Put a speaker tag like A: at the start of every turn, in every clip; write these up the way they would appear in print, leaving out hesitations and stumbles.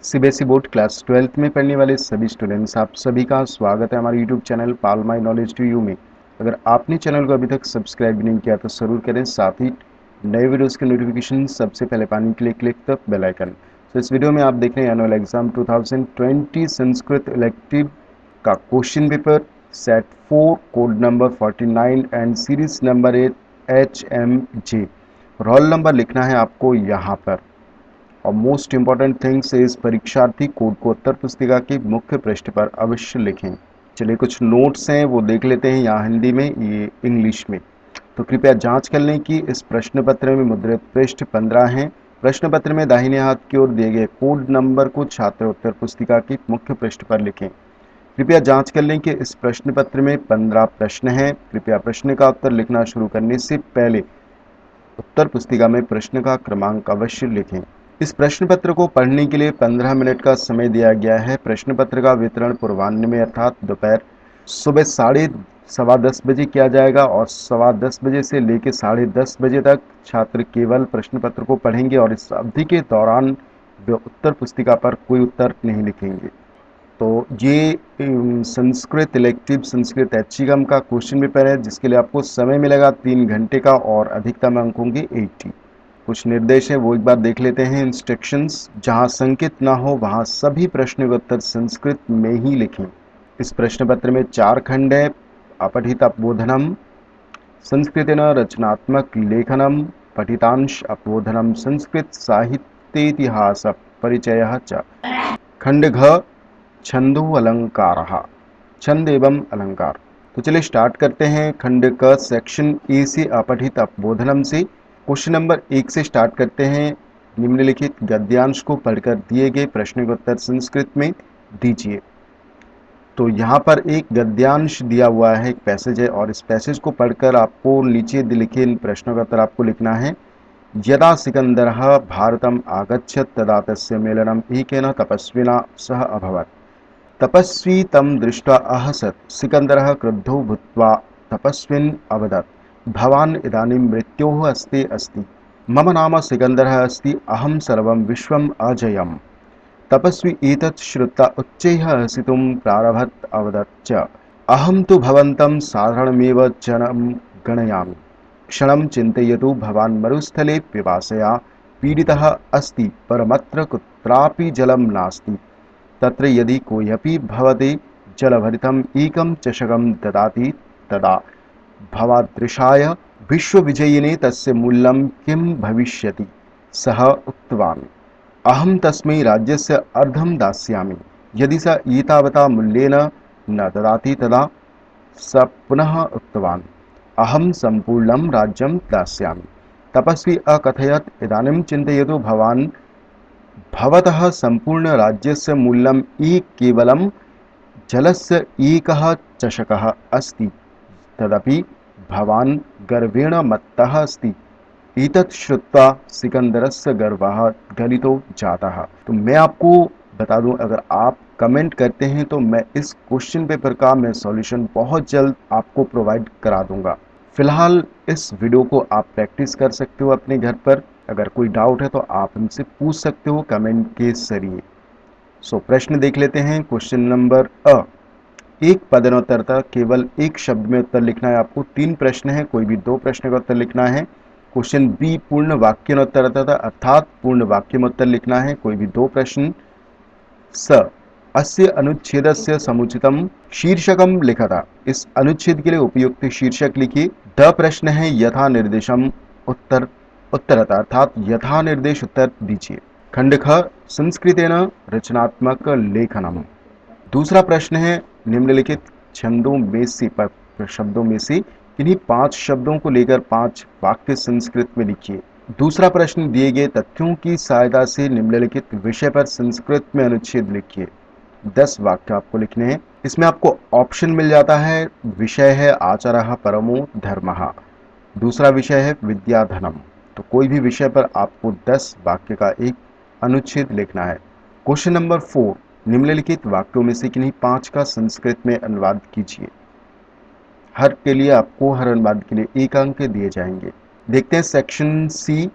A: CBSE board class 12th में पढ़ने वाले सभी स्टूडेंट्स, आप सभी का स्वागत है हमारे YouTube channel pal my knowledge to you में। अगर आपने चैनल को अभी तक सब्सक्राइब नहीं किया तो ज़रूर करें, साथ ही नए वीडियोस के नोटिफिकेशन सबसे पहले पाने के लिए क्लिक द बेल आइकन। तो इस वीडियो में आप देख रहे हैं एनुअल एग्जाम 2020 संस्कृत इलेक्टिव का question paper set 4 code number 49 and series number 8 HMJ। Roll number लिखना है आपको यहाँ पर, और मोस्ट इंपॉर्टेंट थिंग्स इस परीक्षार्थी कोड को उत्तर पुस्तिका के मुख्य पृष्ठ पर अवश्य लिखें। चलिए कुछ नोट्स हैं वो देख लेते हैं, यहाँ हिंदी में, ये इंग्लिश में। तो कृपया जांच कर लें कि इस प्रश्न पत्र में मुद्रित पृष्ठ 15 हैं। प्रश्न पत्र में दाहिने हाथ की ओर दिए गए कोड नंबर को छात्र उत्तर पुस्तिका के मुख्य पृष्ठ पर लिखें। कृपया जांच कर लें कि इस प्रश्न पत्र में 15 प्रश्न हैं। कृपया प्रश्न का उत्तर लिखना शुरू करने से पहले उत्तर पुस्तिका में प्रश्न का क्रमांक अवश्य लिखें। इस प्रश्न पत्र को पढ़ने के लिए 15 मिनट का समय दिया गया है। प्रश्न पत्र का वितरण पूर्वाह्न में अर्थात दोपहर सुबह 10:15 बजे किया जाएगा, और 10:15 बजे से लेकर 10:30 बजे तक छात्र केवल प्रश्न पत्र को पढ़ेंगे और इस अवधि के दौरान वे उत्तर पुस्तिका पर कोई उत्तर नहीं लिखेंगे। तो ये संस्कृत इलेक्टिव संस्कृत ऐच्छिकम का क्वेश्चन पेपर है, जिसके लिए आपको समय मिलेगा 3 घंटे का, और अधिकतम अंक होंगे 80। कुछ निर्देश है वो एक बार देख लेते हैं। इंस्ट्रक्शंस: जहां संकेत ना हो वहां सभी प्रश्न के उत्तर संस्कृत में ही लिखें। इस प्रश्न पत्र में 4 खंड है: अपठित अपबोधनम, संस्कृतेन रचनात्मक लेखनम, पठितांश अपबोधनम, संस्कृत साहित्येतिहास परिचयः च। खंड घ छंदो अलंकार, छंद एवं अलंकार। तो चलिए स्टार्ट करते हैं। खंड क सेक्शन ए से अपठित अपबोधनम से क्वेश्चन नंबर 1 से स्टार्ट करते हैं। निम्नलिखित गद्यांश को पढ़कर दिए गए प्रश्न का उत्तर संस्कृत में दीजिए। तो यहाँ पर एक गद्यांश दिया हुआ है, एक पैसेज है, और इस पैसेज को पढ़कर आपको नीचे लिखे इन प्रश्नों का उत्तर आपको लिखना है। यदा सिकंदरः भारतम आगच्छत् तदा तस्य मेलनम एकेन तपस्विना सह अभवत्। तपस्वी तं दृष्ट्वा अहसत्। सिकंदरः क्रुद्धो भूत्वा तपस्विन् अवदत्, भवान् इदानीं मृत्योः अस्ते अस्ति। मम नाम सिकंदरः अस्ति, अहं सर्वं विश्वम् अजयम्। तपस्वी एतत् श्रुत्वा उच्चैः हसितुं प्रारभत, अवदत् च, अहं तु भवन्तं साधारणमेव जनं गणयामि। क्षणं चिन्तयतु, भवान् मरुस्थले पिपासया पीडितः अस्ति, परमत्र कुत्रापि जलं नास्ति। तत्र यदि कोऽपि भवते जलभरितम् एकं चषकं ददाति तदा भवादृशाय विश्वविजयिने तस्य मूल्यं किं भविष्यति। सः उक्तवान्, अहं तस्मै राज्यस्य अर्धं दास्यामि। यदि स एतावता मूल्येन न ददाति तदा स पुनः उक्तवान्, अहं सम्पूर्णं राज्यं दास्यामि। तपस्वी अकथयत्, इदानीं चिन्तयतु, भवान् भवतः सम्पूर्ण राज्यस्य मूल्यम् केवलं जलस्य एकः चषकः अस्ति, तदपि भवान् गर्वेण मत्तः अस्ति। एतत् श्रुत्वा सिकंदरस्य गर्वः गलितो जातः। तो मैं आपको बता दूं, अगर आप कमेंट करते हैं तो मैं इस क्वेश्चन पेपर का सॉल्यूशन बहुत जल्द आपको प्रोवाइड करा दूंगा। फिलहाल इस वीडियो को आप प्रैक्टिस कर सकते हो अपने घर पर। अगर कोई डाउट है तो आप हमसे पूछ सकते हो कमेंट के जरिए। सो प्रश्न देख लेते हैं। क्वेश्चन नंबर अ, एक पदोत्तरता, केवल एक शब्द में उत्तर लिखना है आपको। 3 प्रश्न है, कोई भी 2 प्रश्न का उत्तर लिखना है। क्वेश्चन बी, पूर्ण वाक्योत्तरता, अर्थात पूर्ण वाक्य में उत्तर लिखना है, कोई भी 2 प्रश्न। स, अस्य अनुच्छेदस्य समुचितम शीर्षकम लिखता, इस अनुच्छेद के लिए उपयुक्त शीर्षक लिखिए। द प्रश्न है यथा निर्देशम उत्तरता, अर्थात यथा निर्देश उत्तर दीजिए। खंड ख, संस्कृतेन रचनात्मक लेखनम। दूसरा प्रश्न है निम्नलिखित छंदों में से शब्दों में से किन्हीं 5 शब्दों को लेकर 5 वाक्य संस्कृत में लिखिए। दूसरा प्रश्न, दिए गए तथ्यों की सहायता से निम्नलिखित विषय पर संस्कृत में अनुच्छेद लिखिए। 10 वाक्य आपको लिखने हैं। इसमें आपको ऑप्शन मिल जाता है। विषय है आचारः परमो धर्मः, दूसरा विषय है विद्याधनम। तो कोई भी विषय पर आपको 10 वाक्य का एक अनुच्छेद लिखना है। क्वेश्चन नंबर 4, निम्नलिखित वाक्यों में से किन्हीं 5 का संस्कृत में अनुवाद कीजिए। हर अनुवाद के लिए 1 अंक दिए जाएंगे। देखते हैं सेक्शन सी,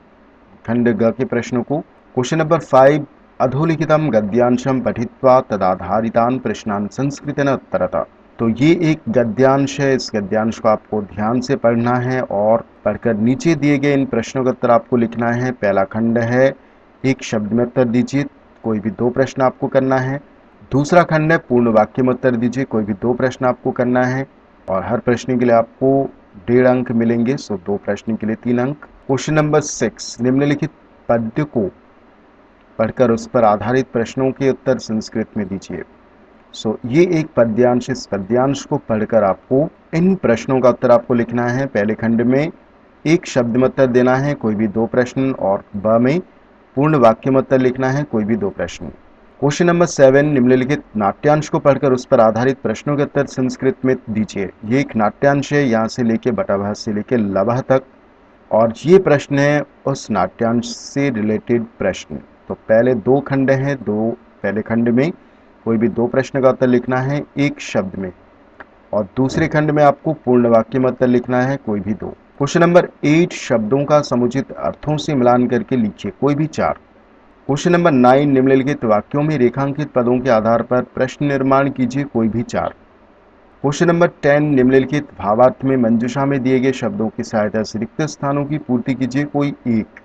A: खंड ग के प्रश्नों को। क्वेश्चन नंबर 5, अधोलिखितं गद्यांशं पठित्वा तदाधारितान् प्रश्नान् संस्कृतेन उत्तरत। तो ये एक गद्यांश है, इस गद्यांश को आपको ध्यान से पढ़ना है और पढ़कर नीचे दिए गए इन प्रश्नों का उत्तर आपको लिखना है। पहला खंड है एक शब्द में उत्तर दीजिए, कोई भी 2 प्रश्न आपको करना है। दूसरा खंड है पूर्ण वाक्य में उत्तर दीजिए, कोई भी 2 प्रश्न आपको करना है और हर प्रश्न के लिए आपको 1.5 अंक मिलेंगे, सो 2 प्रश्न के लिए 3 अंक। क्वेश्चन नंबर 6, निम्नलिखित पद्य को पढ़कर उस पर आधारित प्रश्नों के उत्तर संस्कृत में दीजिए। सो ये एक पद्यांश, इस पद्यांश को पढ़कर आपको इन प्रश्नों का उत्तर आपको लिखना है। पहले खंड में एक शब्द में उत्तर देना है, कोई भी 2 प्रश्न, और ब में पूर्ण वाक्य में उत्तर लिखना है, कोई भी 2 प्रश्न। क्वेश्चन नंबर 7, निम्नलिखित नाट्यांश को पढ़कर उस पर आधारित प्रश्नों के उत्तर संस्कृत में दीजिए। ये एक नाट्यांश है, यहाँ से लेके बटाभा से लेके लवह तक, और ये प्रश्न है उस नाट्यांश से रिलेटेड प्रश्न। तो पहले 2 खंड हैं, पहले खंड में कोई भी 2 प्रश्न का उत्तर लिखना है एक शब्द में, और दूसरे खंड में आपको पूर्ण वाक्य में उत्तर लिखना है, कोई भी 2। क्वेश्चन नंबर 8, शब्दों का समुचित अर्थों से मिलान करके लिखिए, कोई भी 4। क्वेश्चन नंबर 9, निम्नलिखित वाक्यों में रेखांकित पदों के आधार पर प्रश्न निर्माण कीजिए, कोई भी 4। क्वेश्चन नंबर 10, निम्नलिखित भावार्थ में मंजूषा में दिए गए शब्दों की सहायता से रिक्त स्थानों की पूर्ति कीजिए, कोई 1।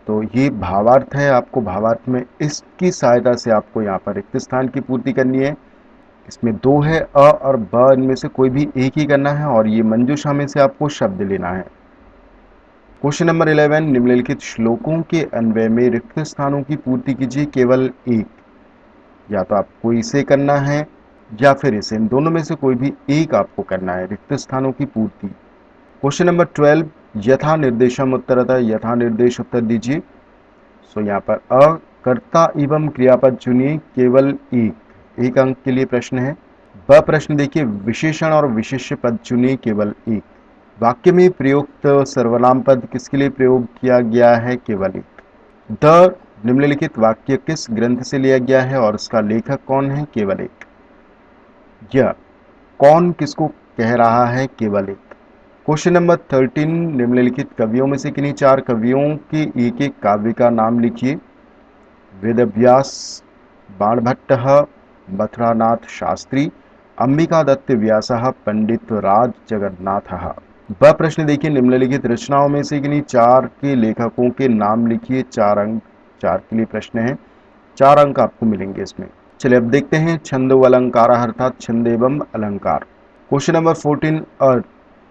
A: तो ये भावार्थ है, आपको भावार्थ में इसकी सहायता से आपको यहाँ पर रिक्त स्थान की पूर्ति करनी है। इसमें 2 है, अ और ब, इनमें से कोई भी एक ही करना है, और ये मंजूषा में से आपको शब्द लेना है। क्वेश्चन नंबर 11, निम्नलिखित श्लोकों के अन्वय में रिक्त स्थानों की पूर्ति कीजिए, केवल 1। या तो आपको इसे करना है या फिर इसे, इन दोनों में से कोई भी एक आपको करना है रिक्त स्थानों की पूर्ति। क्वेश्चन नंबर 12, यथा निर्देशम उत्तरतः, यथा निर्देश उत्तर दीजिए। सो यहाँ पर अ, कर्ता एवं क्रियापद चुनिए, केवल 1 अंक के लिए प्रश्न है। ब प्रश्न देखिए, विशेषण और विशेष्य पद चुनिए, केवल 1। वाक्य में प्रयुक्त सर्वनाम पद किसके लिए प्रयोग किया गया है, केवल 1। द, निम्नलिखित वाक्य किस ग्रंथ से लिया गया है और इसका लेखक कौन है, केवल 1। यह, कौन किसको कह रहा है, केवल 1। क्वेश्चन नंबर 13, निम्नलिखित कवियों में से किन्हीं 4 कवियों के एक काव्य का नाम लिखिए। वेदव्यास, बाणभट्टः, मथुरानाथ शास्त्री, अंबिका दत्त व्यासः, पंडित राज जगन्नाथः। ब प्रश्न देखिए, निम्नलिखित रचनाओं में से किन्हीं 4 के लेखकों के नाम लिखिए, 4 अंक, 4 के लिए प्रश्न है, 4 अंक आपको मिलेंगे इसमें। चलिए अब देखते हैं छंदो अलंकार अर्थात छंद एवं अलंकार। क्वेश्चन नंबर 14,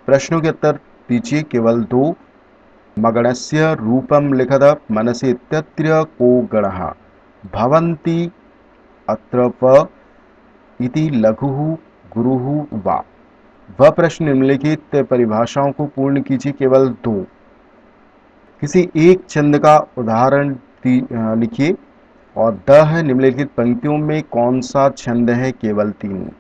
A: प्रश्नों के उत्तर दीजिए, केवल 2। मगणस्य रूपम लिखत मनसि इत्यत्र को गणः भवन्ति अत्र प इति लघुः गुरुः वा। वह प्रश्न निम्नलिखित परिभाषाओं को पूर्ण कीजिए, केवल 2। किसी एक छंद का उदाहरण लिखिए, और द है, निम्नलिखित पंक्तियों में कौन सा छंद है, केवल 3।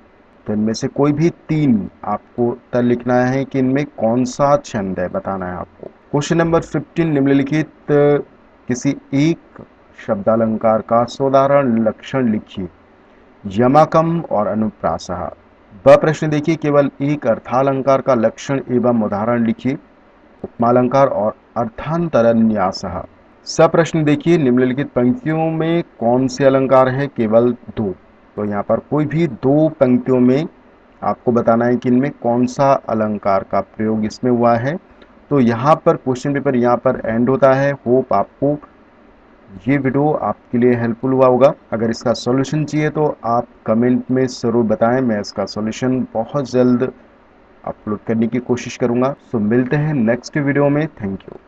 A: तो इनमें से कोई भी 3 आपको उत्तर लिखना है कि इनमें कौन सा छंद है, बताना है आपको। क्वेश्चन नंबर 15, निम्नलिखित किसी एक शब्दालंकार का सोदाहरण लक्षण लिखिए। यमकम और अनुप्रासः। ब प्रश्न देखिए, केवल एक अर्थालंकार का लक्षण एवं उदाहरण लिखिए। उपमालंकार और अर्थांतरन्यासः। स प्रश्न देखिए, निम्नलिखित पंक्तियों में कौन से अलंकार है, केवल 2। तो यहाँ पर कोई भी 2 पंक्तियों में आपको बताना है कि इनमें कौन सा अलंकार का प्रयोग इसमें हुआ है। तो यहाँ पर क्वेश्चन पेपर यहाँ पर एंड होता है। होप आपको ये वीडियो आपके लिए हेल्पफुल हुआ होगा। अगर इसका सॉल्यूशन चाहिए तो आप कमेंट में ज़रूर बताएं, मैं इसका सॉल्यूशन बहुत जल्द अपलोड करने की कोशिश करूँगा। सो मिलते हैं नेक्स्ट वीडियो में। Thank you.